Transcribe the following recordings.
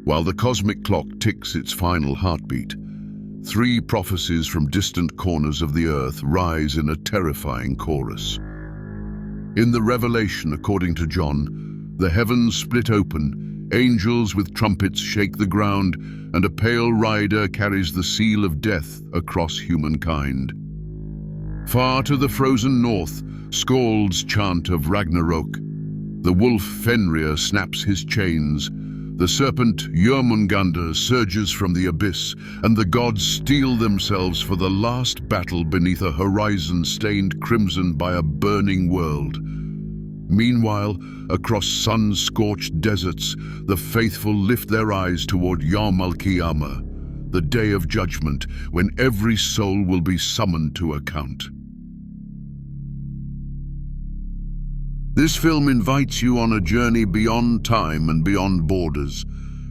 While the cosmic clock ticks its final heartbeat, three prophecies from distant corners of the earth rise in a terrifying chorus. In the Revelation, according to John, the heavens split open, angels with trumpets shake the ground, and a pale rider carries the seal of death across humankind. Far to the frozen north, Skalds chant of Ragnarök. The wolf Fenrir snaps his chains. The serpent Jörmungandr surges from the abyss, and the gods steel themselves for the last battle beneath a horizon stained crimson by a burning world. Meanwhile, across sun-scorched deserts, the faithful lift their eyes toward Yawm al-Qiyāmah, the day of judgment, when every soul will be summoned to account. This film invites you on a journey beyond time and beyond borders,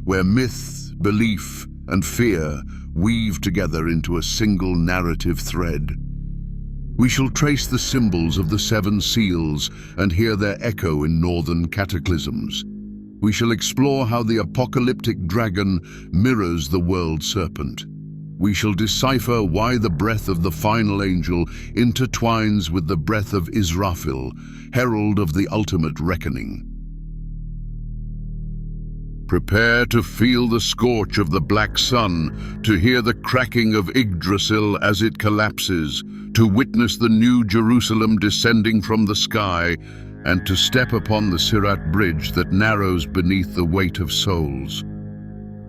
where myth, belief, and fear weave together into a single narrative thread. We shall trace the symbols of the seven seals and hear their echo in northern cataclysms. We shall explore how the apocalyptic dragon mirrors the world serpent. We shall decipher why the breath of the final angel intertwines with the breath of Israfil, herald of the ultimate reckoning. Prepare to feel the scorch of the black sun, to hear the cracking of Yggdrasil as it collapses, to witness the new Jerusalem descending from the sky, and to step upon the Sirat bridge that narrows beneath the weight of souls.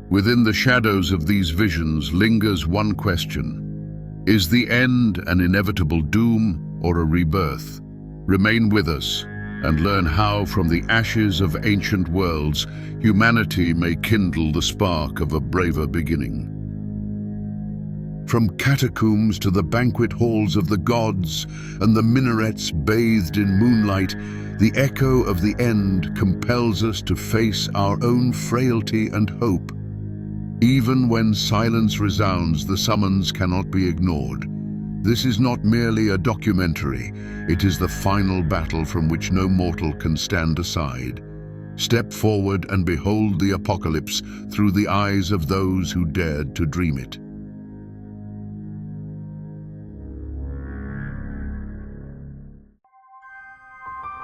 Within the shadows of these visions lingers one question: is the end an inevitable doom or a rebirth? Remain with us and learn how, from the ashes of ancient worlds, humanity may kindle the spark of a braver beginning. From catacombs to the banquet halls of the gods and the minarets bathed in moonlight, the echo of the end compels us to face our own frailty and hope. Even when silence resounds, the summons cannot be ignored. This is not merely a documentary, it is the final battle from which no mortal can stand aside. Step forward and behold the apocalypse through the eyes of those who dared to dream it.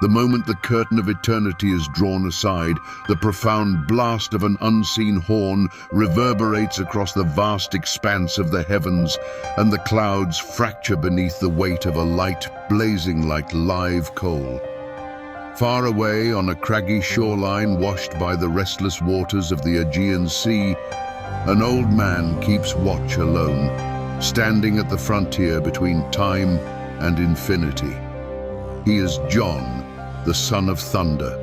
The moment the curtain of eternity is drawn aside, the profound blast of an unseen horn reverberates across the vast expanse of the heavens, and the clouds fracture beneath the weight of a light blazing like live coal. Far away on a craggy shoreline washed by the restless waters of the Aegean Sea, an old man keeps watch alone, standing at the frontier between time and infinity. He is John, the son of thunder,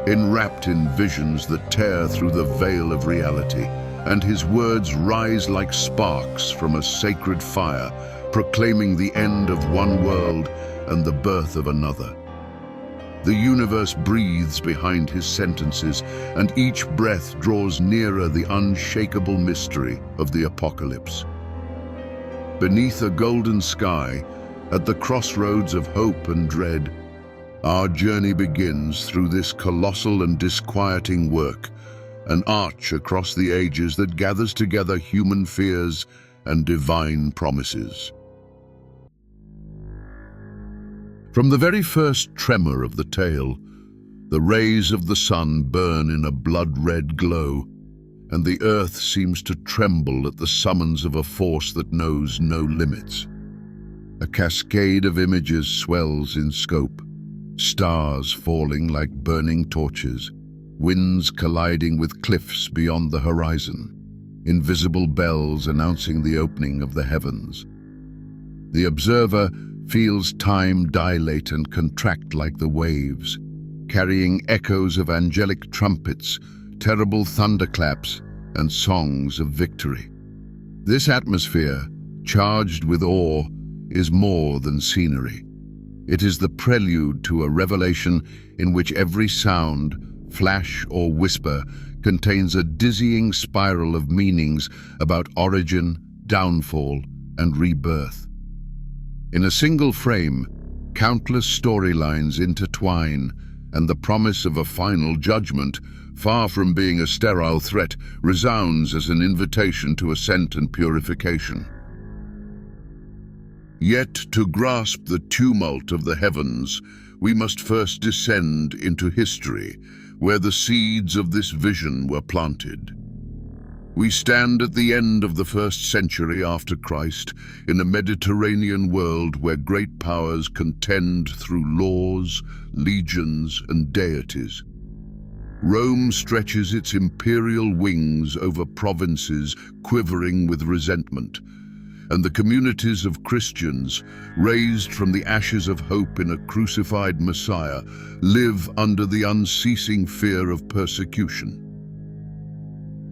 enwrapped in visions that tear through the veil of reality, and his words rise like sparks from a sacred fire, proclaiming the end of one world and the birth of another. The universe breathes behind his sentences, and each breath draws nearer the unshakable mystery of the apocalypse. Beneath a golden sky, at the crossroads of hope and dread, our journey begins through this colossal and disquieting work, an arch across the ages that gathers together human fears and divine promises. From the very first tremor of the tale, the rays of the sun burn in a blood-red glow, and the earth seems to tremble at the summons of a force that knows no limits. A cascade of images swells in scope, stars falling like burning torches, winds colliding with cliffs beyond the horizon, invisible bells announcing the opening of the heavens. The observer feels time dilate and contract like the waves, carrying echoes of angelic trumpets, terrible thunderclaps, and songs of victory. This atmosphere, charged with awe, is more than scenery. It is the prelude to a revelation in which every sound, flash or whisper contains a dizzying spiral of meanings about origin, downfall, and rebirth. In a single frame, countless storylines intertwine, and the promise of a final judgment, far from being a sterile threat, resounds as an invitation to ascent and purification. Yet, to grasp the tumult of the heavens, we must first descend into history, where the seeds of this vision were planted. We stand at the end of the 1st century after Christ, in a Mediterranean world where great powers contend through laws, legions, and deities. Rome stretches its imperial wings over provinces quivering with resentment, and the communities of Christians, raised from the ashes of hope in a crucified Messiah, live under the unceasing fear of persecution.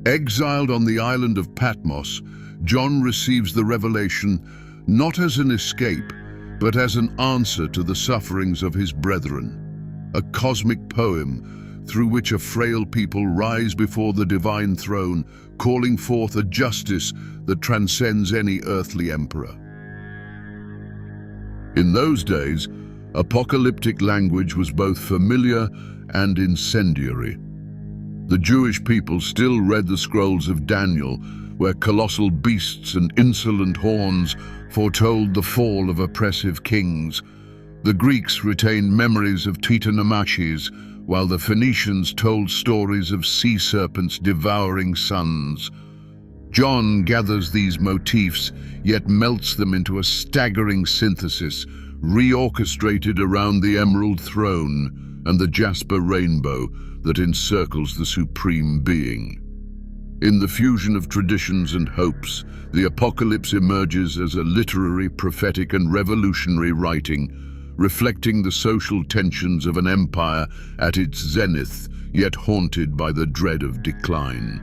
Exiled on the island of Patmos, John receives the revelation not as an escape, but as an answer to the sufferings of his brethren, a cosmic poem through which a frail people rise before the divine throne, calling forth a justice that transcends any earthly emperor. In those days, apocalyptic language was both familiar and incendiary. The Jewish people still read the scrolls of Daniel, where colossal beasts and insolent horns foretold the fall of oppressive kings. The Greeks retained memories of Titanamachis, while the Phoenicians told stories of sea serpents devouring suns. John gathers these motifs, yet melts them into a staggering synthesis, reorchestrated around the emerald throne and the jasper rainbow that encircles the supreme being. In the fusion of traditions and hopes, the apocalypse emerges as a literary, prophetic, and revolutionary writing, reflecting the social tensions of an empire at its zenith, yet haunted by the dread of decline.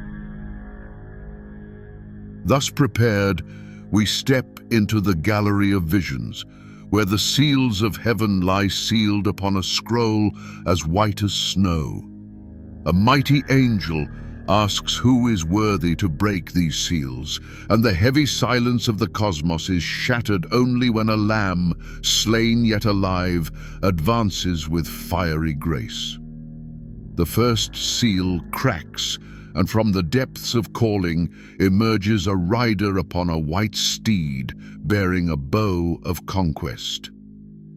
Thus prepared, we step into the gallery of visions, where the seals of heaven lie sealed upon a scroll as white as snow. A mighty angel asks who is worthy to break these seals, and the heavy silence of the cosmos is shattered only when a lamb, slain yet alive, advances with fiery grace. The first seal cracks, and from the depths of calling emerges a rider upon a white steed bearing a bow of conquest.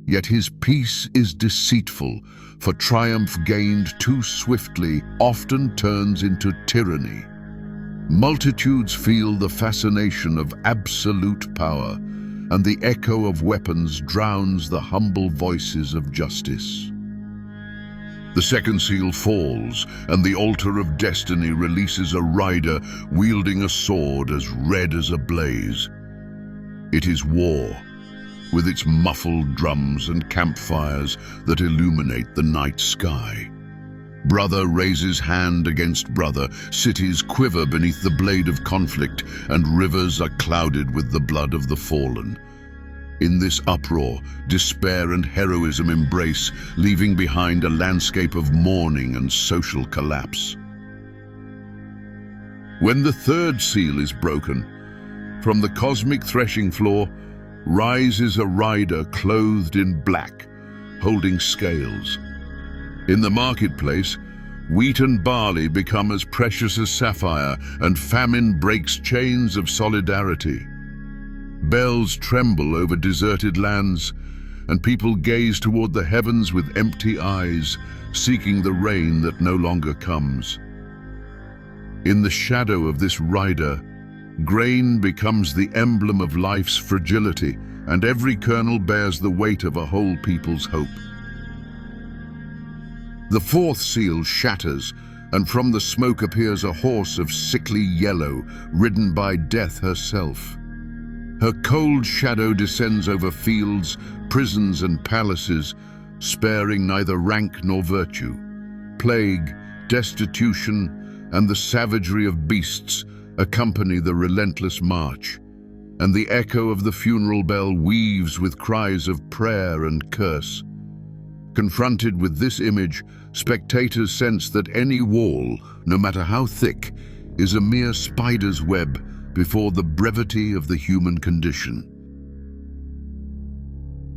Yet his peace is deceitful, for triumph gained too swiftly often turns into tyranny. Multitudes feel the fascination of absolute power, and the echo of weapons drowns the humble voices of justice. The second seal falls, and the altar of destiny releases a rider wielding a sword as red as a blaze. It is war, with its muffled drums and campfires that illuminate the night sky. Brother raises hand against brother, cities quiver beneath the blade of conflict, and rivers are clouded with the blood of the fallen. In this uproar, despair and heroism embrace, leaving behind a landscape of mourning and social collapse. When the third seal is broken, from the cosmic threshing floor rises a rider clothed in black, holding scales. In the marketplace, wheat and barley become as precious as sapphire, and famine breaks chains of solidarity. Bells tremble over deserted lands, and people gaze toward the heavens with empty eyes, seeking the rain that no longer comes. In the shadow of this rider, grain becomes the emblem of life's fragility, and every kernel bears the weight of a whole people's hope. The fourth seal shatters, and from the smoke appears a horse of sickly yellow, ridden by death herself. Her cold shadow descends over fields, prisons, and palaces, sparing neither rank nor virtue. Plague, destitution, and the savagery of beasts accompany the relentless march, and the echo of the funeral bell weaves with cries of prayer and curse. Confronted with this image, spectators sense that any wall, no matter how thick, is a mere spider's web before the brevity of the human condition.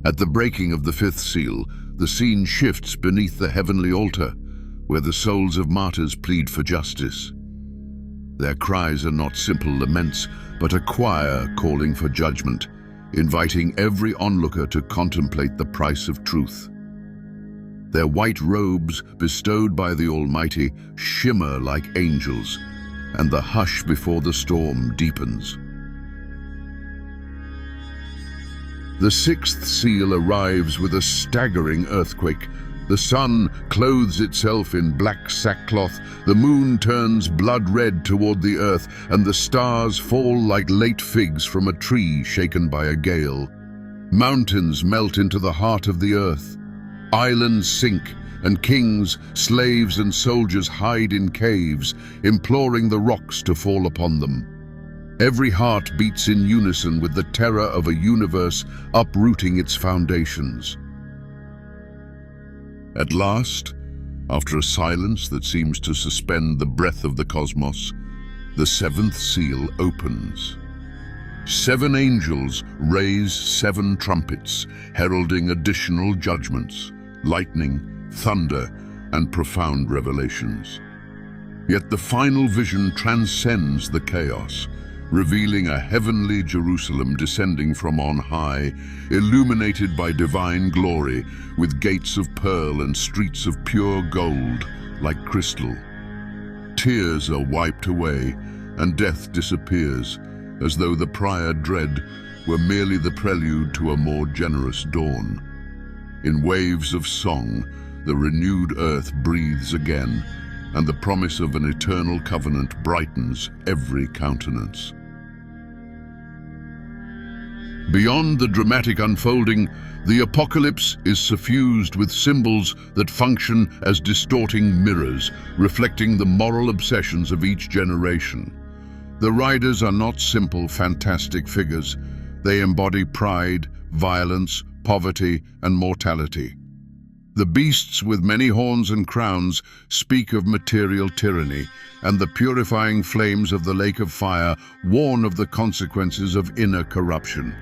At the breaking of the fifth seal, the scene shifts beneath the heavenly altar, where the souls of martyrs plead for justice. Their cries are not simple laments, but a choir calling for judgment, inviting every onlooker to contemplate the price of truth. Their white robes, bestowed by the Almighty, shimmer like angels, and the hush before the storm deepens. The sixth seal arrives with a staggering earthquake. The sun clothes itself in black sackcloth, the moon turns blood red toward the earth, and the stars fall like late figs from a tree shaken by a gale. Mountains melt into the heart of the earth. Islands sink, and kings, slaves, and soldiers hide in caves, imploring the rocks to fall upon them. Every heart beats in unison with the terror of a universe uprooting its foundations. At last, after a silence that seems to suspend the breath of the cosmos, the seventh seal opens. 7 angels raise 7 trumpets, heralding additional judgments, lightning, thunder, and profound revelations. Yet the final vision transcends the chaos, revealing a heavenly Jerusalem descending from on high, illuminated by divine glory, with gates of pearl and streets of pure gold, like crystal. Tears are wiped away, and death disappears, as though the prior dread were merely the prelude to a more generous dawn. In waves of song, the renewed earth breathes again, and the promise of an eternal covenant brightens every countenance. Beyond the dramatic unfolding, the apocalypse is suffused with symbols that function as distorting mirrors, reflecting the moral obsessions of each generation. The riders are not simple, fantastic figures. They embody pride, violence, poverty, and mortality. The beasts with many horns and crowns speak of material tyranny, and the purifying flames of the lake of fire warn of the consequences of inner corruption.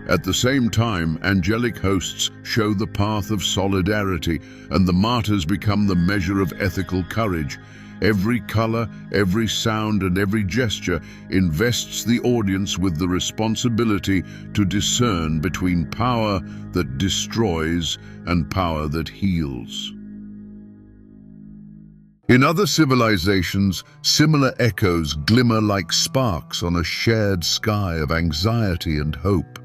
At the same time, angelic hosts show the path of solidarity, and the martyrs become the measure of ethical courage. Every color, every sound, and every gesture invests the audience with the responsibility to discern between power that destroys and power that heals. In other civilizations, similar echoes glimmer like sparks on a shared sky of anxiety and hope.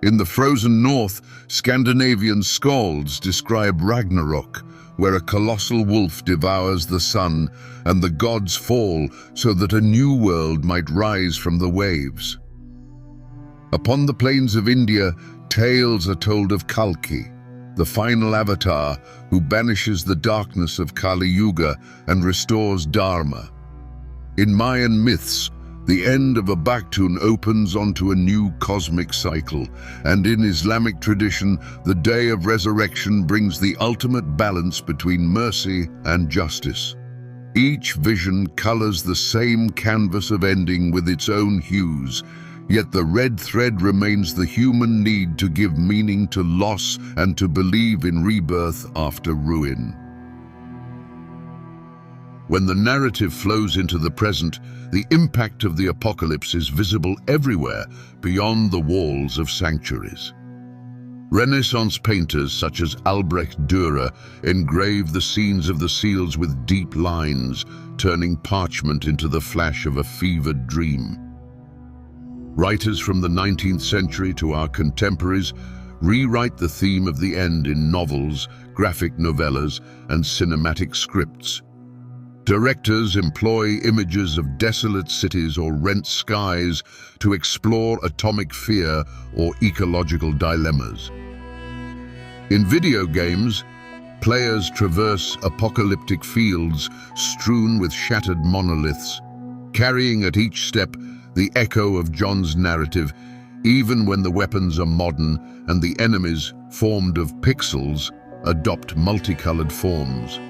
In the frozen north, Scandinavian skalds describe Ragnarök, where a colossal wolf devours the sun and the gods fall so that a new world might rise from the waves. Upon the plains of India, tales are told of Kalki, the final avatar who banishes the darkness of Kali Yuga and restores Dharma. In Mayan myths, the end of a Baktun opens onto a new cosmic cycle, and in Islamic tradition, the day of resurrection brings the ultimate balance between mercy and justice. Each vision colors the same canvas of ending with its own hues, yet the red thread remains the human need to give meaning to loss and to believe in rebirth after ruin. When the narrative flows into the present, the impact of the apocalypse is visible everywhere beyond the walls of sanctuaries. Renaissance painters such as Albrecht Dürer engrave the scenes of the seals with deep lines, turning parchment into the flash of a fevered dream. Writers from the 19th century to our contemporaries rewrite the theme of the end in novels, graphic novellas, and cinematic scripts. Directors employ images of desolate cities or rent skies to explore atomic fear or ecological dilemmas. In video games, players traverse apocalyptic fields strewn with shattered monoliths, carrying at each step the echo of John's narrative, even when the weapons are modern and the enemies, formed of pixels, adopt multicolored forms.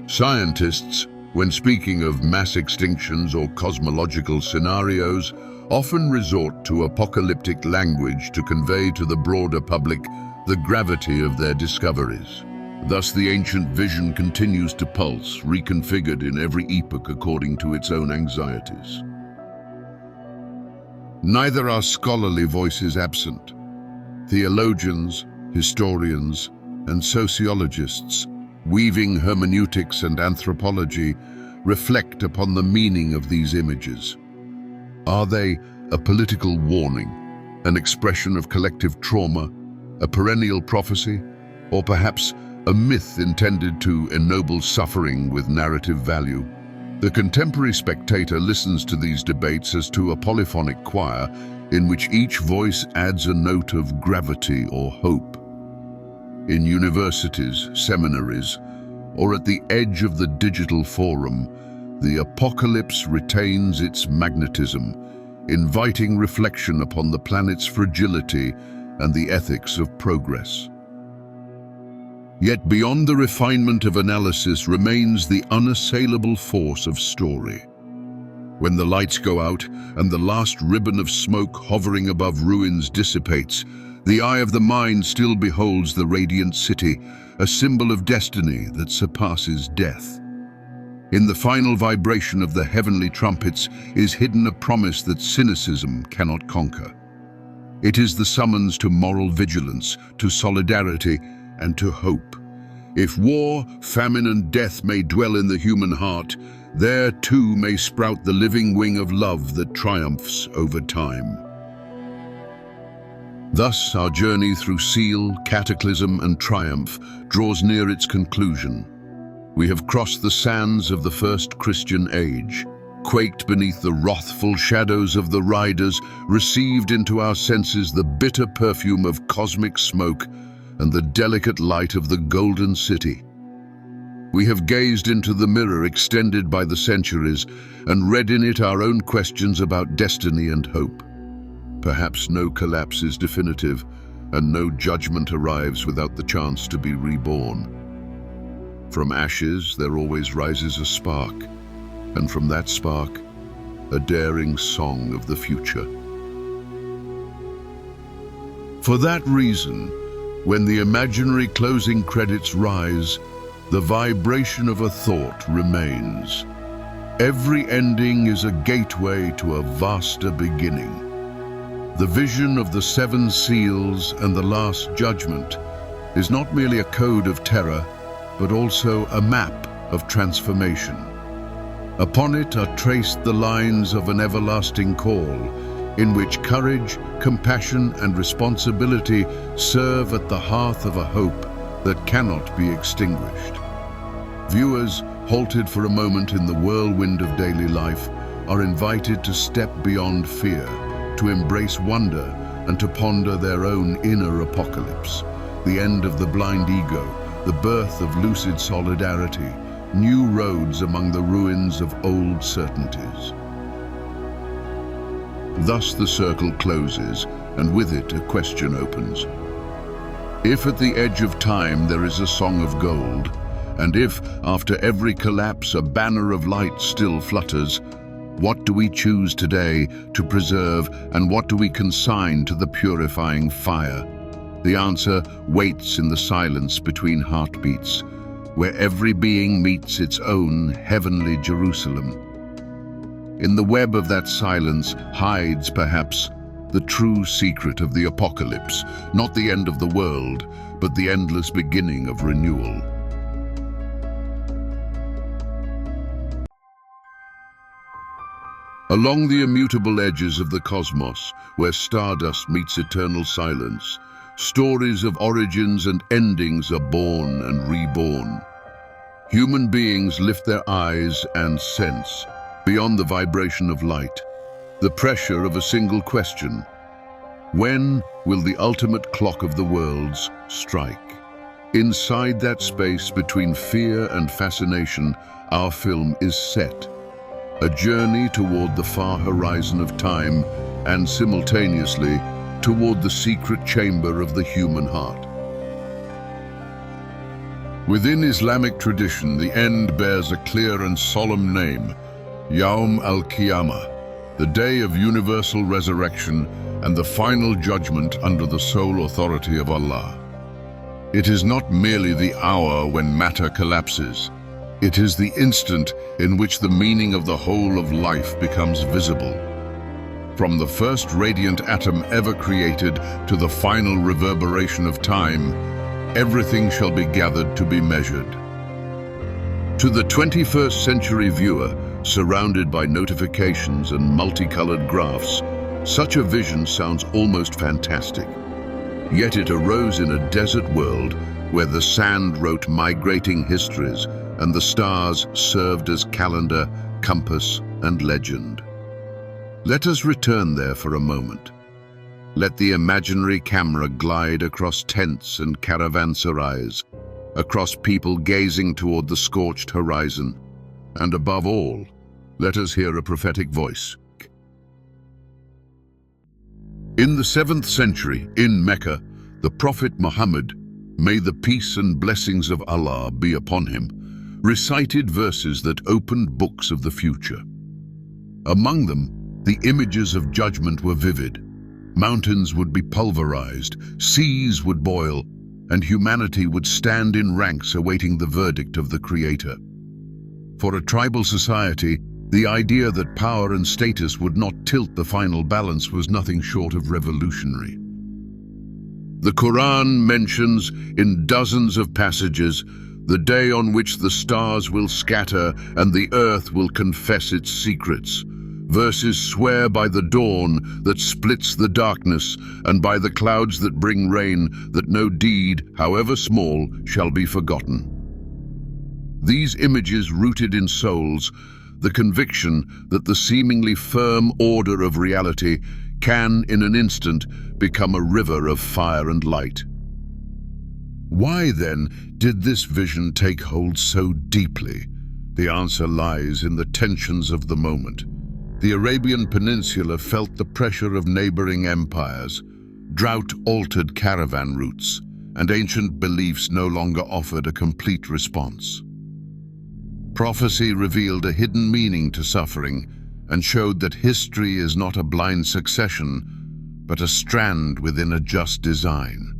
Scientists, when speaking of mass extinctions or cosmological scenarios, often resort to apocalyptic language to convey to the broader public the gravity of their discoveries. Thus the ancient vision continues to pulse, reconfigured in every epoch according to its own anxieties. Neither are scholarly voices absent. Theologians, historians, and sociologists, weaving hermeneutics and anthropology, reflect upon the meaning of these images. Are they a political warning, an expression of collective trauma, a perennial prophecy, or perhaps a myth intended to ennoble suffering with narrative value? The contemporary spectator listens to these debates as to a polyphonic choir in which each voice adds a note of gravity or hope. In universities, seminaries, or at the edge of the digital forum, the apocalypse retains its magnetism, inviting reflection upon the planet's fragility and the ethics of progress. Yet beyond the refinement of analysis remains the unassailable force of story. When the lights go out and the last ribbon of smoke hovering above ruins dissipates, the eye of the mind still beholds the radiant city, a symbol of destiny that surpasses death. In the final vibration of the heavenly trumpets is hidden a promise that cynicism cannot conquer. It is the summons to moral vigilance, to solidarity, and to hope. If war, famine, and death may dwell in the human heart, there too may sprout the living wing of love that triumphs over time. Thus, our journey through seal, cataclysm, and triumph draws near its conclusion. We have crossed the sands of the first Christian age, quaked beneath the wrathful shadows of the riders, received into our senses the bitter perfume of cosmic smoke and the delicate light of the golden city. We have gazed into the mirror extended by the centuries and read in it our own questions about destiny and hope. Perhaps no collapse is definitive, and no judgment arrives without the chance to be reborn. From ashes there always rises a spark, and from that spark, a daring song of the future. For that reason, when the imaginary closing credits rise, the vibration of a thought remains. Every ending is a gateway to a vaster beginning. The vision of the seven seals and the last judgment is not merely a code of terror, but also a map of transformation. Upon it are traced the lines of an everlasting call, in which courage, compassion, and responsibility serve at the hearth of a hope that cannot be extinguished. Viewers, halted for a moment in the whirlwind of daily life, are invited to step beyond fear, to embrace wonder, and to ponder their own inner apocalypse, the end of the blind ego, the birth of lucid solidarity, new roads among the ruins of old certainties. Thus the circle closes, and with it a question opens. If at the edge of time there is a song of gold, and if after every collapse a banner of light still flutters, what do we choose today to preserve, and what do we consign to the purifying fire? The answer waits in the silence between heartbeats, where every being meets its own heavenly Jerusalem. In the web of that silence hides, perhaps, the true secret of the apocalypse, not the end of the world, but the endless beginning of renewal. Along the immutable edges of the cosmos, where stardust meets eternal silence, stories of origins and endings are born and reborn. Human beings lift their eyes and sense, beyond the vibration of light, the pressure of a single question. When will the ultimate clock of the worlds strike? Inside that space between fear and fascination, our film is set. A journey toward the far horizon of time and simultaneously toward the secret chamber of the human heart. Within Islamic tradition, the end bears a clear and solemn name, Yawm al-Qiyāmah, the day of universal resurrection and the final judgment under the sole authority of Allah. It is not merely the hour when matter collapses. It is the instant in which the meaning of the whole of life becomes visible. From the first radiant atom ever created to the final reverberation of time, everything shall be gathered to be measured. To the 21st century viewer, surrounded by notifications and multicolored graphs, such a vision sounds almost fantastic. Yet it arose in a desert world where the sand wrote migrating histories and the stars served as calendar, compass, and legend. Let us return there for a moment. Let the imaginary camera glide across tents and caravanserais, across people gazing toward the scorched horizon. And above all, let us hear a prophetic voice. In the 7th century, in Mecca, the Prophet Muhammad, may the peace and blessings of Allah be upon him, recited verses that opened books of the future. Among them, the images of judgment were vivid. Mountains would be pulverized, seas would boil, and humanity would stand in ranks awaiting the verdict of the Creator. For a tribal society, the idea that power and status would not tilt the final balance was nothing short of revolutionary. The Quran mentions in dozens of passages the day on which the stars will scatter and the earth will confess its secrets. Verses swear by the dawn that splits the darkness and by the clouds that bring rain that no deed, however small, shall be forgotten. These images rooted in souls the conviction that the seemingly firm order of reality can, in an instant, become a river of fire and light. Why, then, did this vision take hold so deeply? The answer lies in the tensions of the moment. The Arabian Peninsula felt the pressure of neighboring empires. Drought altered caravan routes, and ancient beliefs no longer offered a complete response. Prophecy revealed a hidden meaning to suffering and showed that history is not a blind succession, but a strand within a just design.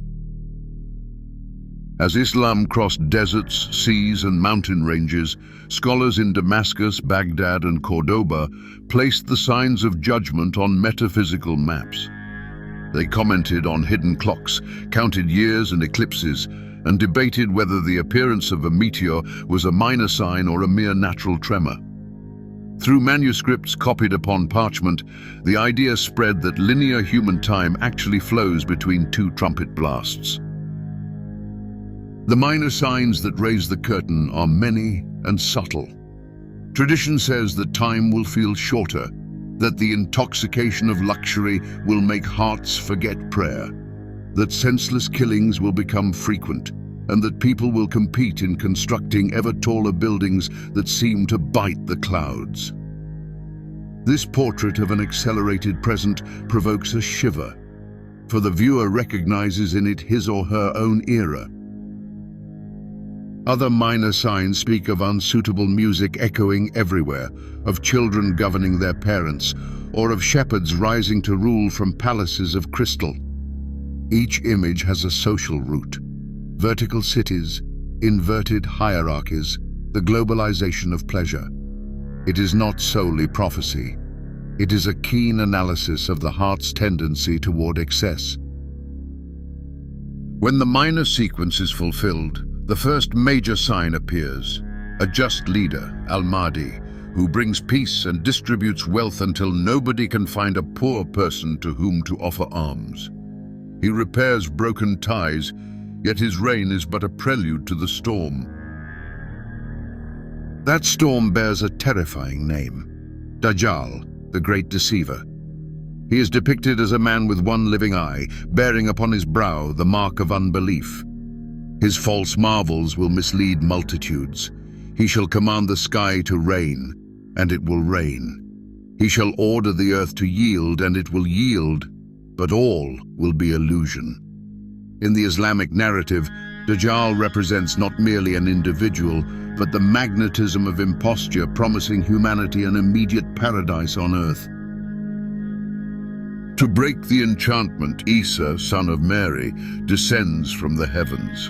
As Islam crossed deserts, seas, and mountain ranges, scholars in Damascus, Baghdad, and Cordoba placed the signs of judgment on metaphysical maps. They commented on hidden clocks, counted years and eclipses, and debated whether the appearance of a meteor was a minor sign or a mere natural tremor. Through manuscripts copied upon parchment, the idea spread that linear human time actually flows between two trumpet blasts. The minor signs that raise the curtain are many and subtle. Tradition says that time will feel shorter, that the intoxication of luxury will make hearts forget prayer, that senseless killings will become frequent, and that people will compete in constructing ever taller buildings that seem to bite the clouds. This portrait of an accelerated present provokes a shiver, for the viewer recognizes in it his or her own era. Other minor signs speak of unsuitable music echoing everywhere, of children governing their parents, or of shepherds rising to rule from palaces of crystal. Each image has a social root: vertical cities, inverted hierarchies, the globalization of pleasure. It is not solely prophecy. It is a keen analysis of the heart's tendency toward excess. When the minor sequence is fulfilled, the first major sign appears: a just leader, Al-Mahdi, who brings peace and distributes wealth until nobody can find a poor person to whom to offer alms. He repairs broken ties, yet his reign is but a prelude to the storm. That storm bears a terrifying name: Dajjal, the great deceiver. He is depicted as a man with one living eye, bearing upon his brow the mark of unbelief. His false marvels will mislead multitudes. He shall command the sky to rain, and it will rain. He shall order the earth to yield, and it will yield, but all will be illusion. In the Islamic narrative, Dajjal represents not merely an individual, but the magnetism of imposture promising humanity an immediate paradise on earth. To break the enchantment, Isa, son of Mary, descends from the heavens.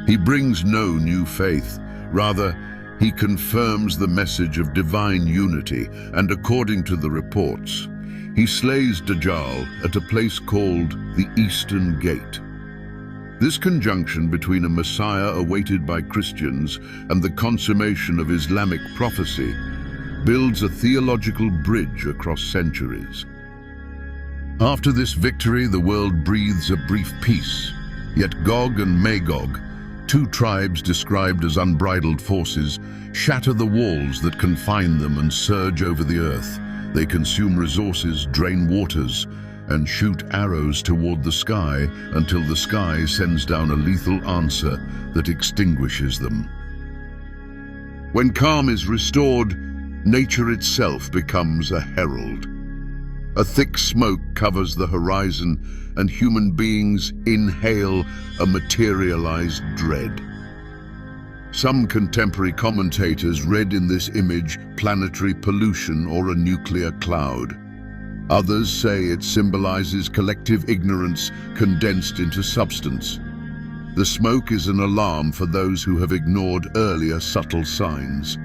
He brings no new faith. Rather, he confirms the message of divine unity, and according to the reports, he slays Dajjal at a place called the Eastern Gate. This conjunction between a Messiah awaited by Christians and the consummation of Islamic prophecy builds a theological bridge across centuries. After this victory, the world breathes a brief peace. Yet Gog and Magog, two tribes described as unbridled forces, shatter the walls that confine them and surge over the earth. They consume resources, drain waters, and shoot arrows toward the sky until the sky sends down a lethal answer that extinguishes them. When calm is restored, nature itself becomes a herald. A thick smoke covers the horizon, and human beings inhale a materialized dread. Some contemporary commentators read in this image planetary pollution or a nuclear cloud. Others say it symbolizes collective ignorance condensed into substance. The smoke is an alarm for those who have ignored earlier subtle signs.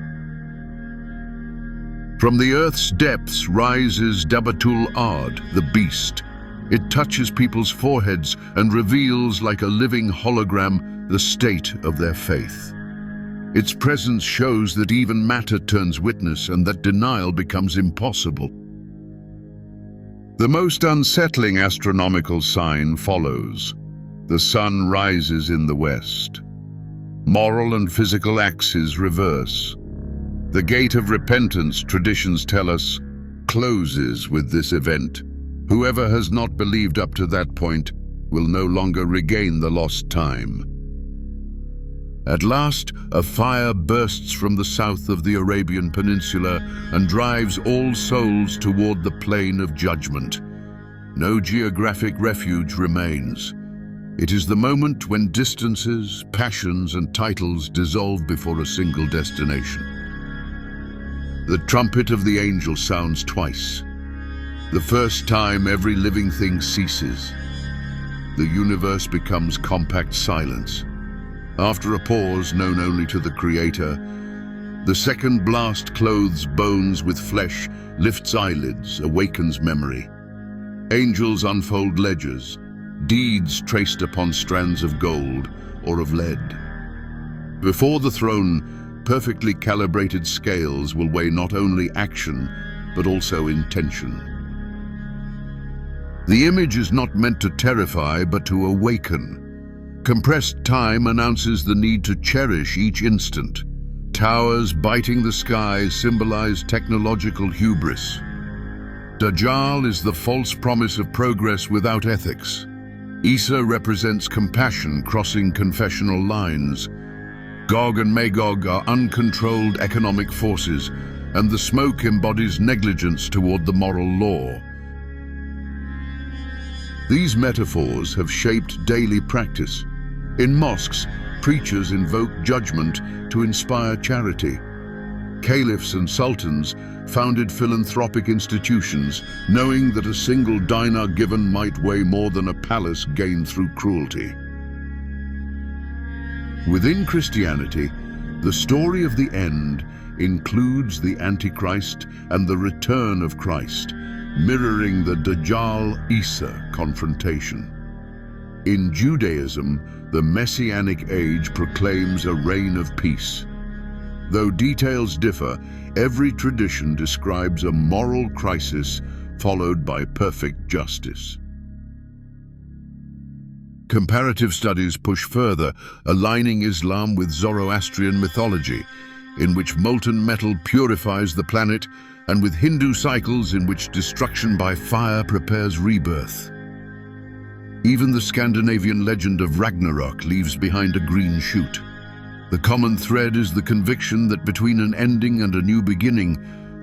From the earth's depths rises Dabatul-Ard, the beast. It touches people's foreheads and reveals like a living hologram the state of their faith. Its presence shows that even matter turns witness and that denial becomes impossible. The most unsettling astronomical sign follows. The sun rises in the west. Moral and physical axes reverse. The gate of repentance, traditions tell us, closes with this event. Whoever has not believed up to that point will no longer regain the lost time. At last, a fire bursts from the south of the Arabian Peninsula and drives all souls toward the plain of judgment. No geographic refuge remains. It is the moment when distances, passions, and titles dissolve before a single destination. The trumpet of the angel sounds twice. The first time, every living thing ceases. The universe becomes compact silence. After a pause known only to the Creator, the second blast clothes bones with flesh, lifts eyelids, awakens memory. Angels unfold ledgers, deeds traced upon strands of gold or of lead. Before the throne, perfectly calibrated scales will weigh not only action, but also intention. The image is not meant to terrify, but to awaken. Compressed time announces the need to cherish each instant. Towers biting the sky symbolize technological hubris. Dajjal is the false promise of progress without ethics. Isa represents compassion crossing confessional lines. Gog and Magog are uncontrolled economic forces, and the smoke embodies negligence toward the moral law. These metaphors have shaped daily practice. In mosques, preachers invoke judgment to inspire charity. Caliphs and sultans founded philanthropic institutions, knowing that a single dinar given might weigh more than a palace gained through cruelty. Within Christianity, the story of the end includes the Antichrist and the return of Christ, mirroring the Dajjal-Isa confrontation. In Judaism, the Messianic age proclaims a reign of peace. Though details differ, every tradition describes a moral crisis followed by perfect justice. Comparative studies push further, aligning Islam with Zoroastrian mythology, in which molten metal purifies the planet, and with Hindu cycles in which destruction by fire prepares rebirth. Even the Scandinavian legend of Ragnarok leaves behind a green shoot. The common thread is the conviction that between an ending and a new beginning,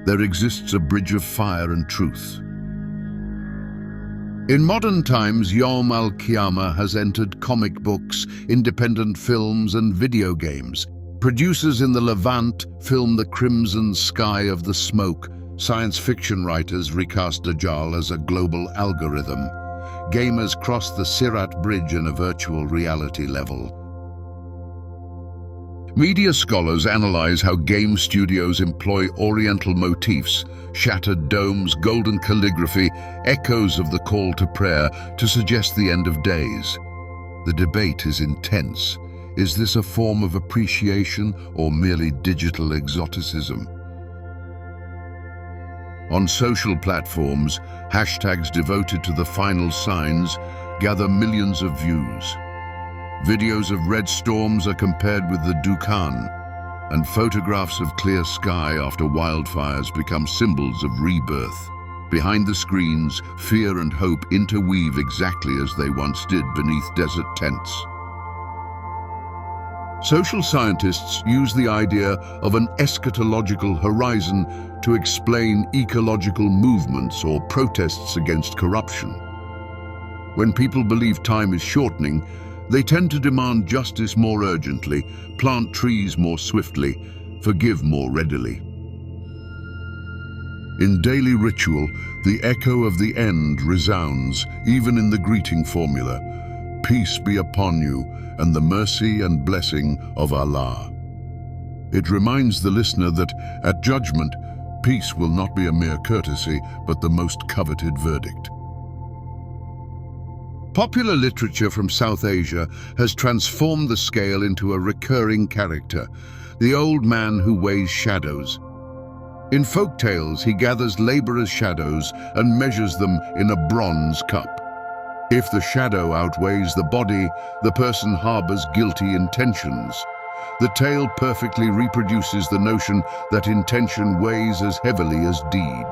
there exists a bridge of fire and truth. In modern times, Yawm al-Qiyāmah has entered comic books, independent films, and video games. Producers in the Levant film the crimson sky of the smoke, Science fiction writers recast Dajjal as a global algorithm. Gamers cross the Sirat Bridge in a virtual reality level. Media scholars analyze how game studios employ Oriental motifs, shattered domes, golden calligraphy, echoes of the call to prayer to suggest the end of days. The debate is intense. Is this a form of appreciation or merely digital exoticism? On social platforms, hashtags devoted to the final signs gather millions of views. Videos of red storms are compared with the Dukhan, and photographs of clear sky after wildfires become symbols of rebirth. Behind the screens, fear and hope interweave exactly as they once did beneath desert tents. Social scientists use the idea of an eschatological horizon to explain ecological movements or protests against corruption. When people believe time is shortening, they tend to demand justice more urgently, plant trees more swiftly, forgive more readily. In daily ritual, the echo of the end resounds, even in the greeting formula, "Peace be upon you, and the mercy and blessing of Allah." It reminds the listener that, at judgment, peace will not be a mere courtesy, but the most coveted verdict. Popular literature from South Asia has transformed the scale into a recurring character, the old man who weighs shadows. In folk tales, he gathers laborers' shadows and measures them in a bronze cup. If the shadow outweighs the body, the person harbors guilty intentions. The tale perfectly reproduces the notion that intention weighs as heavily as deed.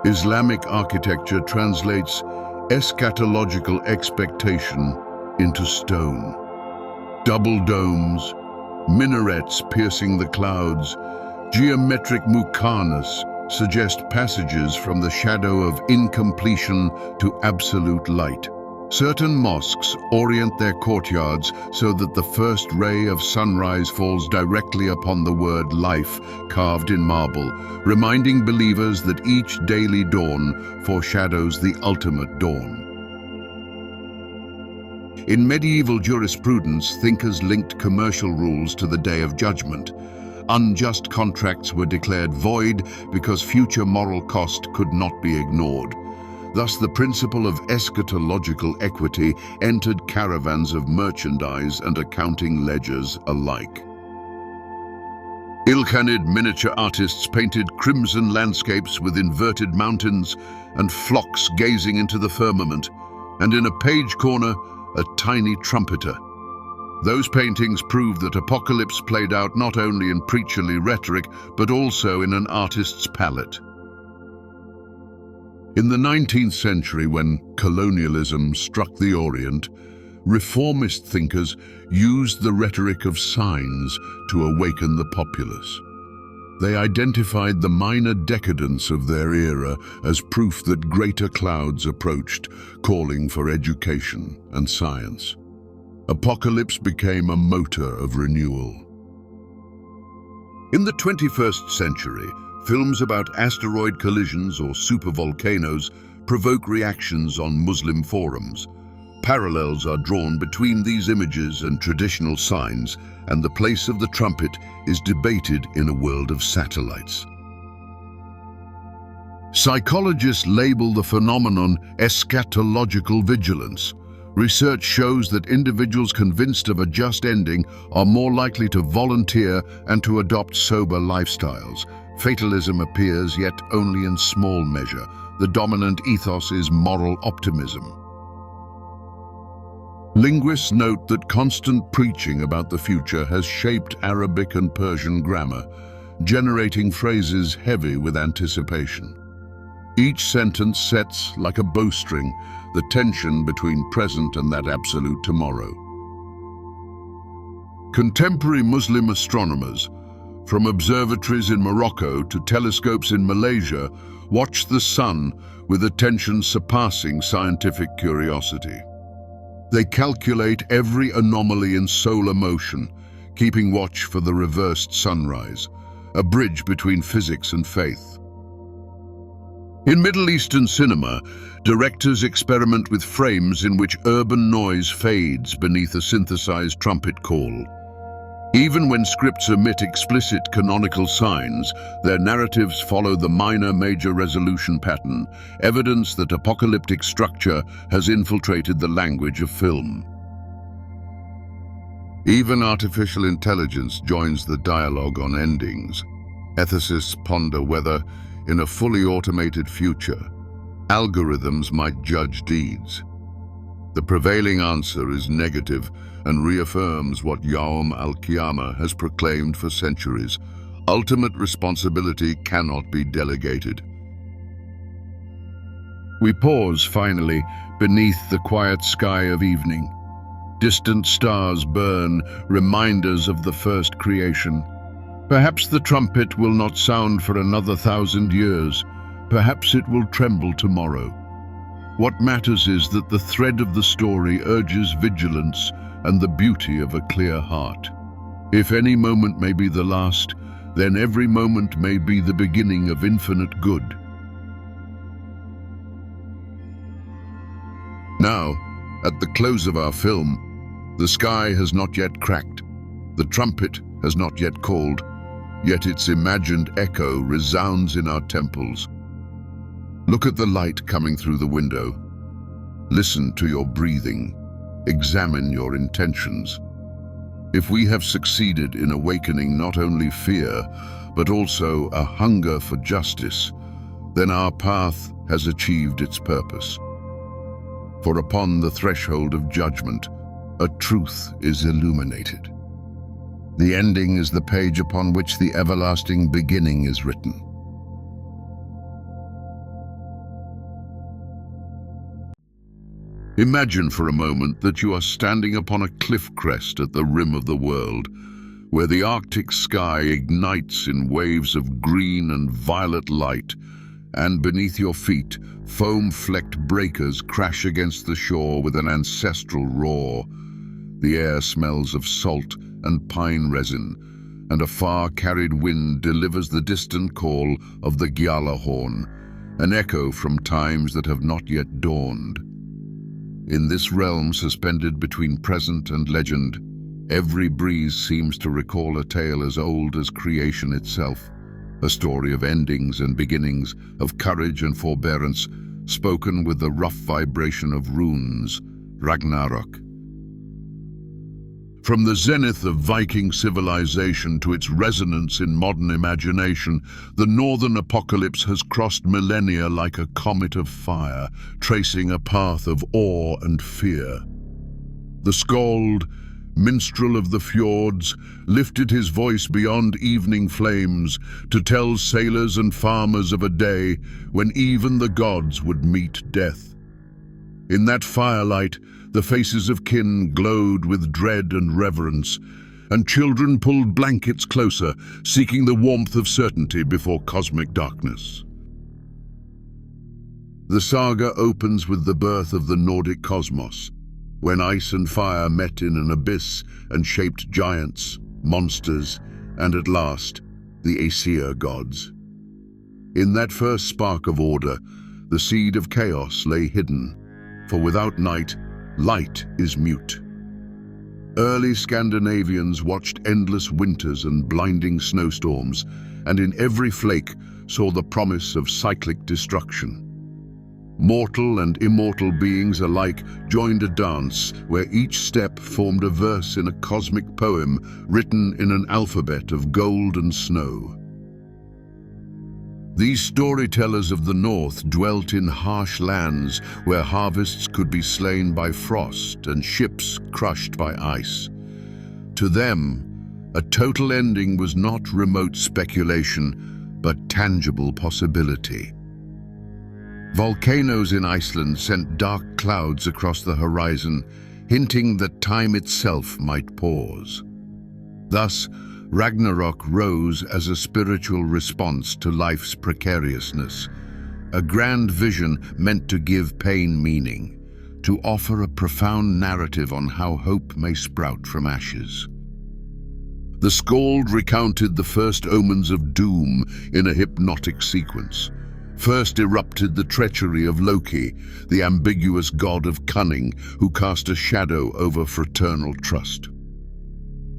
Islamic architecture translates eschatological expectation into stone. Double domes, minarets piercing the clouds, geometric muqarnas suggest passages from the shadow of incompletion to absolute light. Certain mosques orient their courtyards so that the first ray of sunrise falls directly upon the word life carved in marble, reminding believers that each daily dawn foreshadows the ultimate dawn. In medieval jurisprudence, thinkers linked commercial rules to the Day of Judgment. Unjust contracts were declared void because future moral cost could not be ignored. Thus, the principle of eschatological equity entered caravans of merchandise and accounting ledgers alike. Ilkhanid miniature artists painted crimson landscapes with inverted mountains and flocks gazing into the firmament, and in a page corner, a tiny trumpeter. Those paintings prove that apocalypse played out not only in preacherly rhetoric, but also in an artist's palette. In the 19th century, when colonialism struck the Orient, reformist thinkers used the rhetoric of signs to awaken the populace. They identified the minor decadence of their era as proof that greater clouds approached, calling for education and science. Apocalypse became a motor of renewal. In the 21st century, films about asteroid collisions or supervolcanoes provoke reactions on Muslim forums. Parallels are drawn between these images and traditional signs, and the place of the trumpet is debated in a world of satellites. Psychologists label the phenomenon eschatological vigilance. Research shows that individuals convinced of a just ending are more likely to volunteer and to adopt sober lifestyles. Fatalism appears, yet only in small measure. The dominant ethos is moral optimism. Linguists note that constant preaching about the future has shaped Arabic and Persian grammar, generating phrases heavy with anticipation. Each sentence sets, like a bowstring, the tension between present and that absolute tomorrow. Contemporary Muslim astronomers, from observatories in Morocco to telescopes in Malaysia, watch the sun with attention surpassing scientific curiosity. They calculate every anomaly in solar motion, keeping watch for the reversed sunrise, a bridge between physics and faith. In Middle Eastern cinema, directors experiment with frames in which urban noise fades beneath a synthesized trumpet call. Even when scripts omit explicit canonical signs, their narratives follow the minor-major resolution pattern, evidence that apocalyptic structure has infiltrated the language of film. Even artificial intelligence joins the dialogue on endings. Ethicists ponder whether, in a fully automated future, algorithms might judge deeds. The prevailing answer is negative and reaffirms what Yawm al-Qiyāmah has proclaimed for centuries. Ultimate responsibility cannot be delegated. We pause, finally, beneath the quiet sky of evening. Distant stars burn, reminders of the first creation. Perhaps the trumpet will not sound for another 1,000 years. Perhaps it will tremble tomorrow. What matters is that the thread of the story urges vigilance and the beauty of a clear heart. If any moment may be the last, then every moment may be the beginning of infinite good. Now, at the close of our film, the sky has not yet cracked, the trumpet has not yet called, yet its imagined echo resounds in our temples. Look at the light coming through the window. Listen to your breathing. Examine your intentions. If we have succeeded in awakening not only fear, but also a hunger for justice, then our path has achieved its purpose. For upon the threshold of judgment, a truth is illuminated. The ending is the page upon which the everlasting beginning is written. Imagine for a moment that you are standing upon a cliff crest at the rim of the world, where the Arctic sky ignites in waves of green and violet light, and beneath your feet, foam-flecked breakers crash against the shore with an ancestral roar. The air smells of salt and pine resin, and a far-carried wind delivers the distant call of the Gyala horn, an echo from times that have not yet dawned. In this realm suspended between present and legend, every breeze seems to recall a tale as old as creation itself, a story of endings and beginnings, of courage and forbearance, spoken with the rough vibration of runes, Ragnarök. From the zenith of Viking civilization to its resonance in modern imagination, the northern apocalypse has crossed millennia like a comet of fire, tracing a path of awe and fear. The skald, minstrel of the fjords, lifted his voice beyond evening flames to tell sailors and farmers of a day when even the gods would meet death. In that firelight, the faces of kin glowed with dread and reverence, and children pulled blankets closer, seeking the warmth of certainty before cosmic darkness. The saga opens with the birth of the Nordic cosmos, when ice and fire met in an abyss and shaped giants, monsters, and at last, the Aesir gods. In that first spark of order, the seed of chaos lay hidden, for without night, light is mute. Early Scandinavians watched endless winters and blinding snowstorms, and in every flake saw the promise of cyclic destruction. Mortal and immortal beings alike joined a dance where each step formed a verse in a cosmic poem written in an alphabet of gold and snow. These storytellers of the north dwelt in harsh lands where harvests could be slain by frost and ships crushed by ice. To them, a total ending was not remote speculation, but tangible possibility. Volcanoes in Iceland sent dark clouds across the horizon, hinting that time itself might pause. Thus, Ragnarok rose as a spiritual response to life's precariousness, a grand vision meant to give pain meaning, to offer a profound narrative on how hope may sprout from ashes. The Skald recounted the first omens of doom in a hypnotic sequence. First erupted the treachery of Loki, the ambiguous god of cunning who cast a shadow over fraternal trust.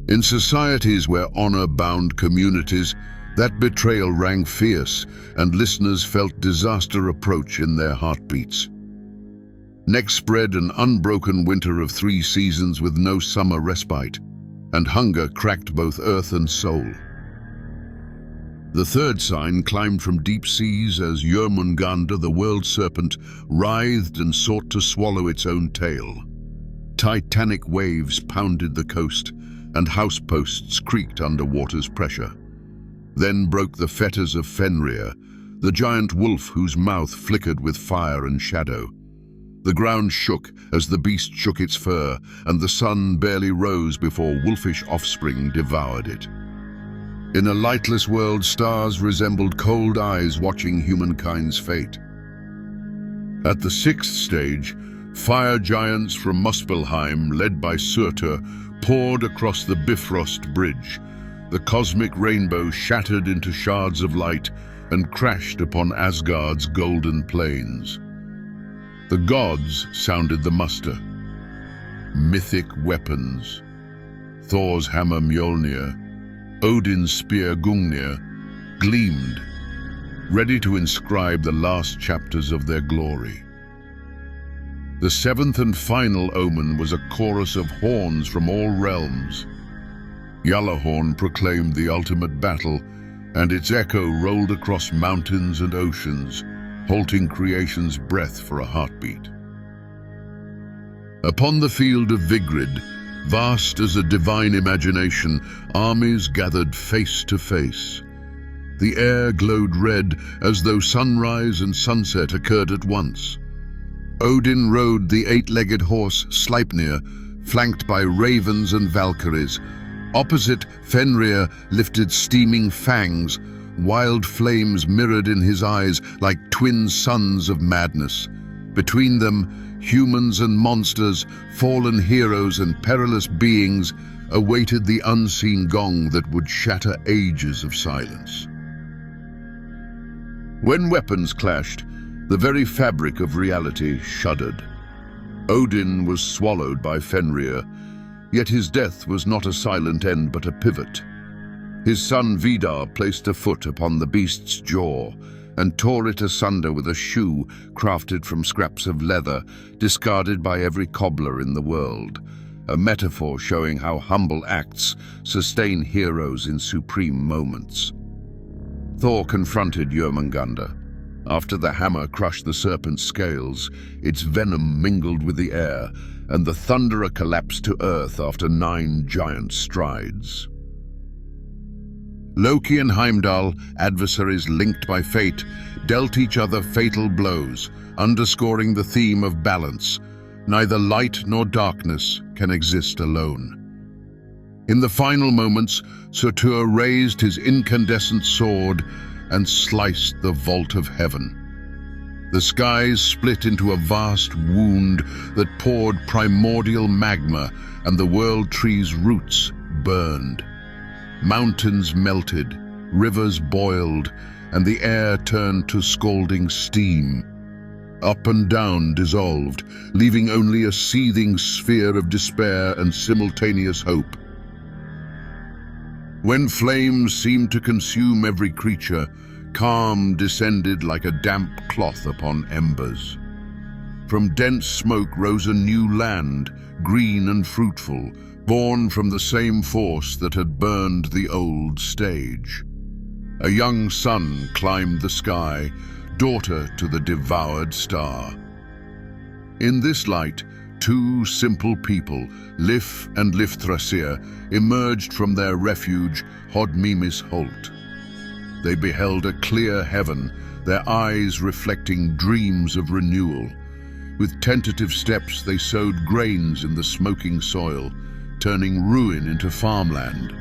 In societies where honor-bound communities, that betrayal rang fierce, and listeners felt disaster approach in their heartbeats. Next spread an unbroken winter of 3 seasons with no summer respite, and hunger cracked both earth and soul. The third sign climbed from deep seas as Jörmungandr, the world serpent, writhed and sought to swallow its own tail. Titanic waves pounded the coast, and house posts creaked under water's pressure. Then broke the fetters of Fenrir, the giant wolf whose mouth flickered with fire and shadow. The ground shook as the beast shook its fur, and the sun barely rose before wolfish offspring devoured it. In a lightless world, stars resembled cold eyes watching humankind's fate. At the 6th stage, fire giants from Muspelheim, led by Surtur, poured across the Bifrost Bridge. The cosmic rainbow shattered into shards of light and crashed upon Asgard's golden plains. The gods sounded the muster. Mythic weapons. Thor's hammer Mjolnir, Odin's spear Gungnir, gleamed, ready to inscribe the last chapters of their glory. The 7th and final omen was a chorus of horns from all realms. Gjallarhorn proclaimed the ultimate battle, and its echo rolled across mountains and oceans, halting creation's breath for a heartbeat. Upon the field of Vigrid, vast as a divine imagination, armies gathered face to face. The air glowed red as though sunrise and sunset occurred at once. Odin rode the 8-legged horse Sleipnir, flanked by ravens and valkyries. Opposite, Fenrir lifted steaming fangs, wild flames mirrored in his eyes like twin suns of madness. Between them, humans and monsters, fallen heroes and perilous beings, awaited the unseen gong that would shatter ages of silence. When weapons clashed, the very fabric of reality shuddered. Odin was swallowed by Fenrir, yet his death was not a silent end but a pivot. His son Vidar placed a foot upon the beast's jaw and tore it asunder with a shoe crafted from scraps of leather discarded by every cobbler in the world, a metaphor showing how humble acts sustain heroes in supreme moments. Thor confronted Jörmungandr. After the hammer crushed the serpent's scales, its venom mingled with the air, and the thunderer collapsed to earth after 9 giant strides. Loki and Heimdall, adversaries linked by fate, dealt each other fatal blows, underscoring the theme of balance. Neither light nor darkness can exist alone. In the final moments, Surtur raised his incandescent sword and sliced the vault of heaven. The skies split into a vast wound that poured primordial magma, and the world tree's roots burned. Mountains melted, rivers boiled, and the air turned to scalding steam. Up and down dissolved, leaving only a seething sphere of despair and simultaneous hope. When flames seemed to consume every creature, calm descended like a damp cloth upon embers. From dense smoke rose a new land, green and fruitful, born from the same force that had burned the old stage. A young sun climbed the sky, daughter to the devoured star. In this light, 2 simple people, Lif and Lifthrasir, emerged from their refuge, Hodmimis Holt. They beheld a clear heaven, their eyes reflecting dreams of renewal. With tentative steps, they sowed grains in the smoking soil, turning ruin into farmland.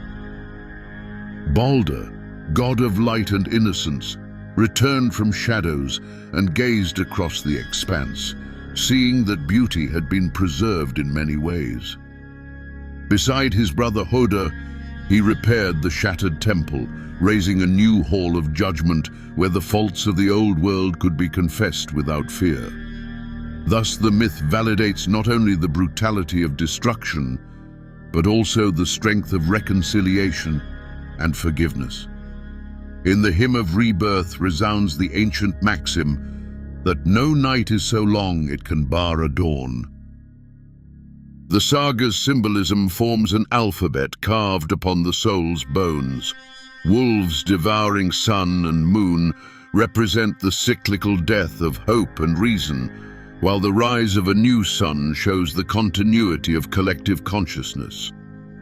Balder, god of light and innocence, returned from shadows and gazed across the expanse, seeing that beauty had been preserved in many ways. Beside his brother Hoder, He repaired the shattered temple, raising a new hall of judgment where the faults of the old world could be confessed without fear. Thus the myth validates not only the brutality of destruction, but also the strength of reconciliation and forgiveness. In the hymn of rebirth resounds the ancient maxim that no night is so long it can bar a dawn. The saga's symbolism forms an alphabet carved upon the soul's bones. Wolves devouring sun and moon represent the cyclical death of hope and reason, while the rise of a new sun shows the continuity of collective consciousness.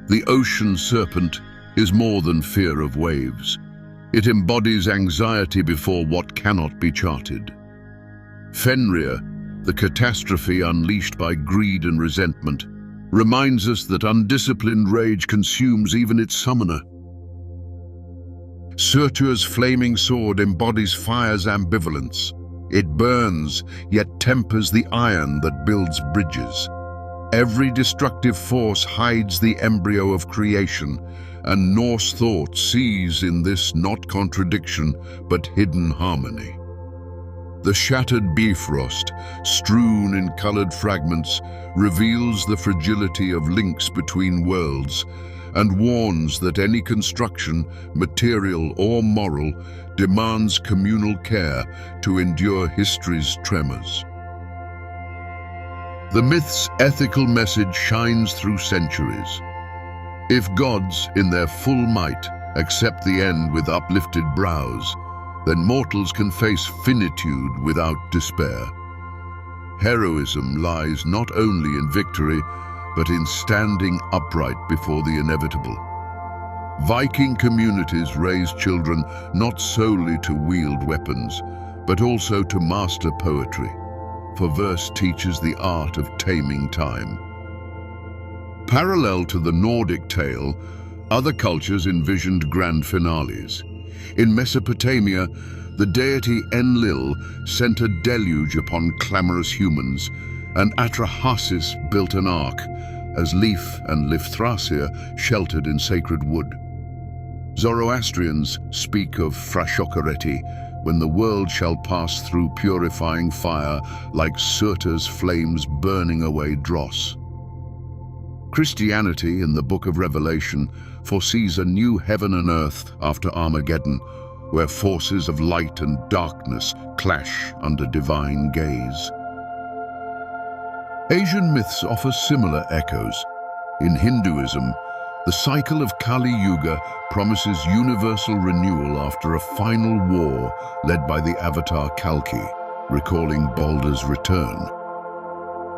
The ocean serpent is more than fear of waves. It embodies anxiety before what cannot be charted. Fenrir, the catastrophe unleashed by greed and resentment, reminds us that undisciplined rage consumes even its summoner. Surtur's flaming sword embodies fire's ambivalence. It burns, yet tempers the iron that builds bridges. Every destructive force hides the embryo of creation, and Norse thought sees in this not contradiction, but hidden harmony. The shattered Bifrost, strewn in colored fragments, reveals the fragility of links between worlds, and warns that any construction, material or moral, demands communal care to endure history's tremors. The myth's ethical message shines through centuries. If gods, in their full might, accept the end with uplifted brows, then mortals can face finitude without despair. Heroism lies not only in victory, but in standing upright before the inevitable. Viking communities raised children not solely to wield weapons, but also to master poetry, for verse teaches the art of taming time. Parallel to the Nordic tale, other cultures envisioned grand finales. In Mesopotamia, the deity Enlil sent a deluge upon clamorous humans, and Atrahasis built an ark, as Lif and Lifthrasir sheltered in sacred wood. Zoroastrians speak of Frashokareti, when the world shall pass through purifying fire like Surtur's flames burning away dross. Christianity, in the Book of Revelation, foresees a new heaven and earth after Armageddon, where forces of light and darkness clash under divine gaze. Asian myths offer similar echoes. In Hinduism, the cycle of Kali Yuga promises universal renewal after a final war led by the avatar Kalki, recalling Balder's return.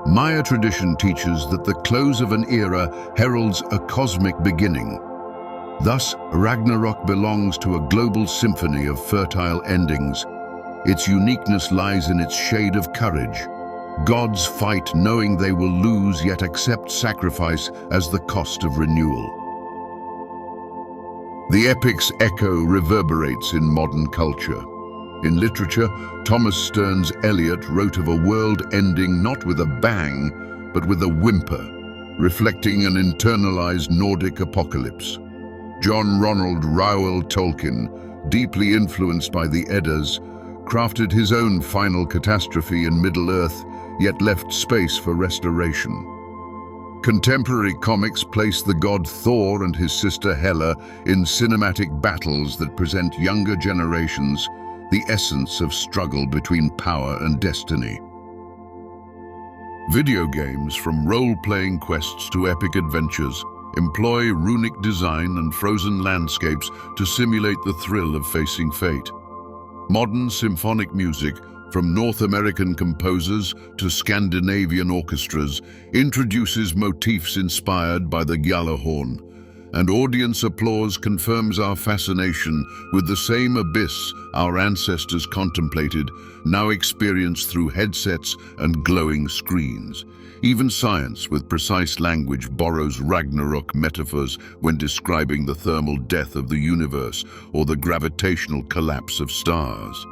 Maya tradition teaches that the close of an era heralds a cosmic beginning. Thus, Ragnarok belongs to a global symphony of fertile endings. Its uniqueness lies in its shade of courage. Gods fight knowing they will lose, yet accept sacrifice as the cost of renewal. The epic's echo reverberates in modern culture. In literature, Thomas Stearns Eliot wrote of a world ending not with a bang, but with a whimper, reflecting an internalized Nordic apocalypse. John Ronald Reuel Tolkien, deeply influenced by the Eddas, crafted his own final catastrophe in Middle-earth, yet left space for restoration. Contemporary comics place the god Thor and his sister Hela in cinematic battles that present younger generations the essence of struggle between power and destiny. Video games, from role-playing quests to epic adventures, employ runic design and frozen landscapes to simulate the thrill of facing fate. Modern symphonic music, from North American composers to Scandinavian orchestras, introduces motifs inspired by the Gjallarhorn, and audience applause confirms our fascination with the same abyss our ancestors contemplated, now experienced through headsets and glowing screens. Even science, with precise language, borrows Ragnarok metaphors when describing the thermal death of the universe or the gravitational collapse of stars.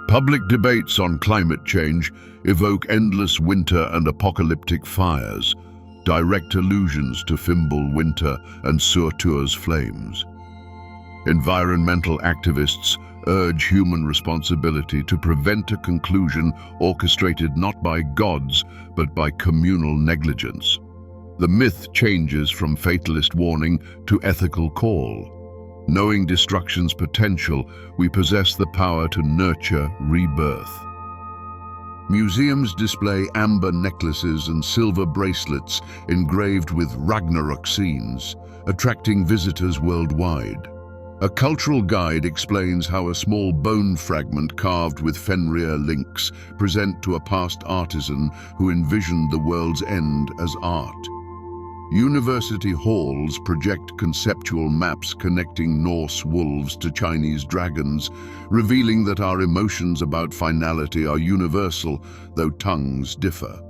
Public debates on climate change evoke endless winter and apocalyptic fires, direct allusions to Fimbul Winter and Surtur's flames. Environmental activists urge human responsibility to prevent a conclusion orchestrated not by gods, but by communal negligence. The myth changes from fatalist warning to ethical call. Knowing destruction's potential, we possess the power to nurture rebirth. Museums display amber necklaces and silver bracelets engraved with Ragnarok scenes, attracting visitors worldwide. A cultural guide explains how a small bone fragment carved with Fenrir links present to a past artisan who envisioned the world's end as art. University halls project conceptual maps connecting Norse wolves to Chinese dragons, revealing that our emotions about finality are universal, though tongues differ.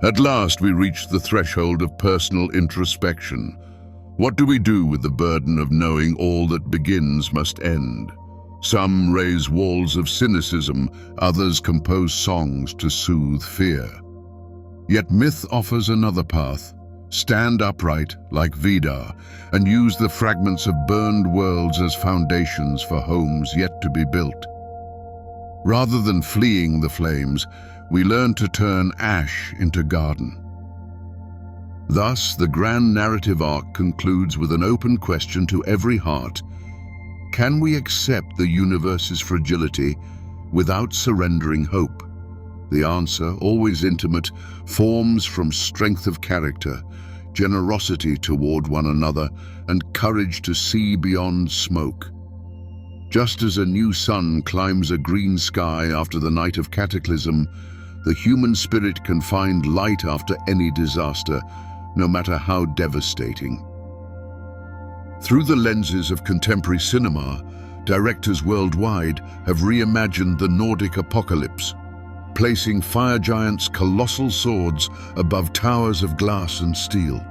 At last we reach the threshold of personal introspection. What do we do with the burden of knowing all that begins must end? Some raise walls of cynicism, others compose songs to soothe fear. Yet myth offers another path. Stand upright, like Vidar, and use the fragments of burned worlds as foundations for homes yet to be built. Rather than fleeing the flames, we learn to turn ash into garden. Thus, the grand narrative arc concludes with an open question to every heart. Can we accept the universe's fragility without surrendering hope? The answer, always intimate, forms from strength of character, generosity toward one another, and courage to see beyond smoke. Just as a new sun climbs a green sky after the night of cataclysm, the human spirit can find light after any disaster, no matter how devastating. Through the lenses of contemporary cinema, directors worldwide have reimagined the Nordic apocalypse, placing fire giants' colossal swords above towers of glass and steel.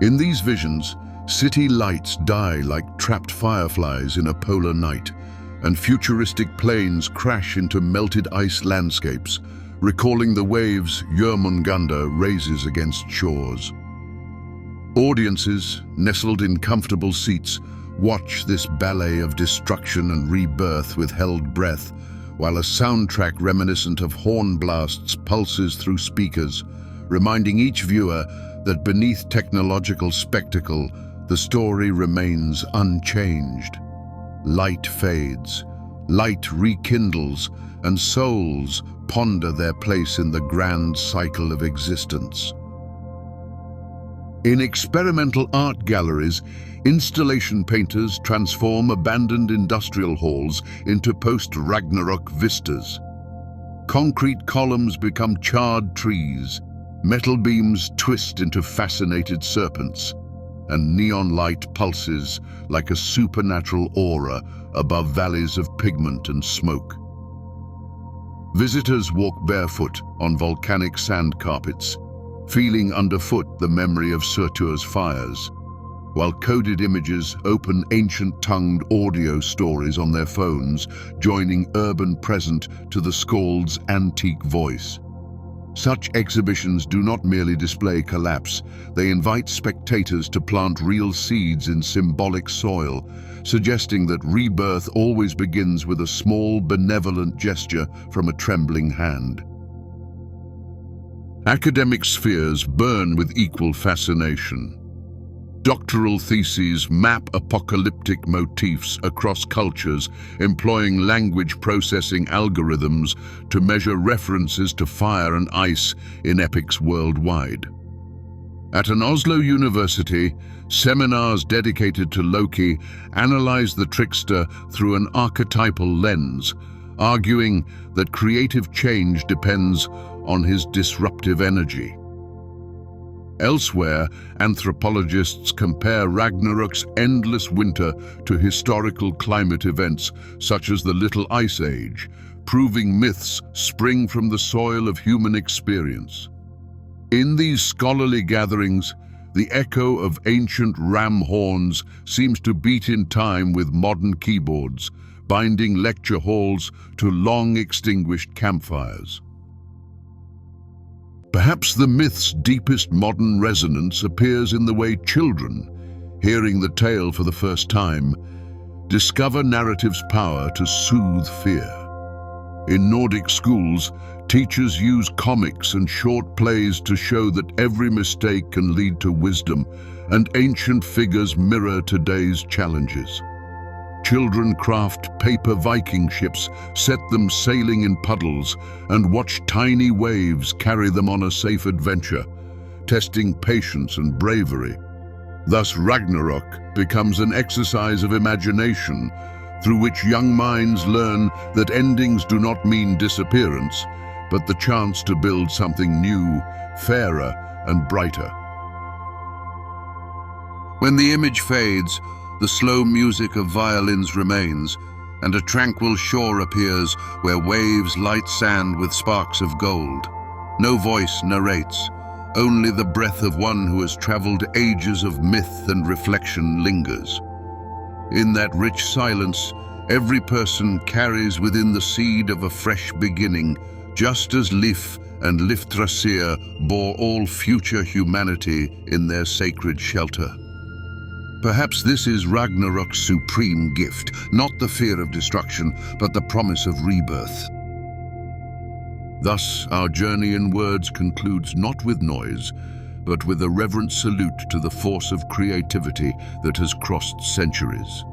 In these visions, city lights die like trapped fireflies in a polar night, and futuristic planes crash into melted ice landscapes, recalling the waves Jörmungandr raises against shores. Audiences, nestled in comfortable seats, watch this ballet of destruction and rebirth with held breath, while a soundtrack reminiscent of horn blasts pulses through speakers, reminding each viewer that beneath technological spectacle, the story remains unchanged. Light fades, light rekindles, and souls ponder their place in the grand cycle of existence. In experimental art galleries, installation painters transform abandoned industrial halls into post-Ragnarok vistas. Concrete columns become charred trees, metal beams twist into fascinated serpents, and neon light pulses like a supernatural aura above valleys of pigment and smoke. Visitors walk barefoot on volcanic sand carpets, feeling underfoot the memory of Surtur's fires, while coded images open ancient-tongued audio stories on their phones, joining urban present to the skald's antique voice. Such exhibitions do not merely display collapse, they invite spectators to plant real seeds in symbolic soil, suggesting that rebirth always begins with a small, benevolent gesture from a trembling hand. Academic spheres burn with equal fascination. Doctoral theses map apocalyptic motifs across cultures, employing language processing algorithms to measure references to fire and ice in epics worldwide. At an Oslo university, seminars dedicated to Loki analyze the trickster through an archetypal lens, arguing that creative change depends on his disruptive energy. Elsewhere, anthropologists compare Ragnarok's endless winter to historical climate events such as the Little Ice Age, proving myths spring from the soil of human experience. In these scholarly gatherings, the echo of ancient ram horns seems to beat in time with modern keyboards, binding lecture halls to long-extinguished campfires. Perhaps the myth's deepest modern resonance appears in the way children, hearing the tale for the first time, discover narrative's power to soothe fear. In Nordic schools, teachers use comics and short plays to show that every mistake can lead to wisdom, and ancient figures mirror today's challenges. Children craft paper Viking ships, set them sailing in puddles, and watch tiny waves carry them on a safe adventure, testing patience and bravery. Thus, Ragnarok becomes an exercise of imagination, through which young minds learn that endings do not mean disappearance, but the chance to build something new, fairer, and brighter. When the image fades, the slow music of violins remains, and a tranquil shore appears where waves light sand with sparks of gold. No voice narrates, only the breath of one who has traveled ages of myth and reflection lingers. In that rich silence, every person carries within the seed of a fresh beginning, just as Lif and Liftrasir bore all future humanity in their sacred shelter. Perhaps this is Ragnarok's supreme gift, not the fear of destruction, but the promise of rebirth. Thus, our journey in words concludes not with noise, but with a reverent salute to the force of creativity that has crossed centuries.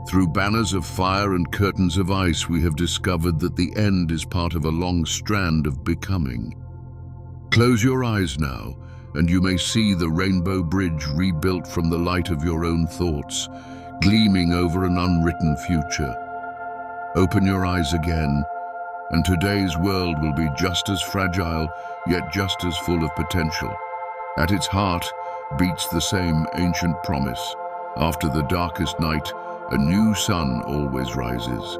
Through banners of fire and curtains of ice, we have discovered that the end is part of a long strand of becoming. Close your eyes now, and you may see the rainbow bridge rebuilt from the light of your own thoughts, gleaming over an unwritten future. Open your eyes again, and today's world will be just as fragile, yet just as full of potential. At its heart beats the same ancient promise: after the darkest night, a new sun always rises.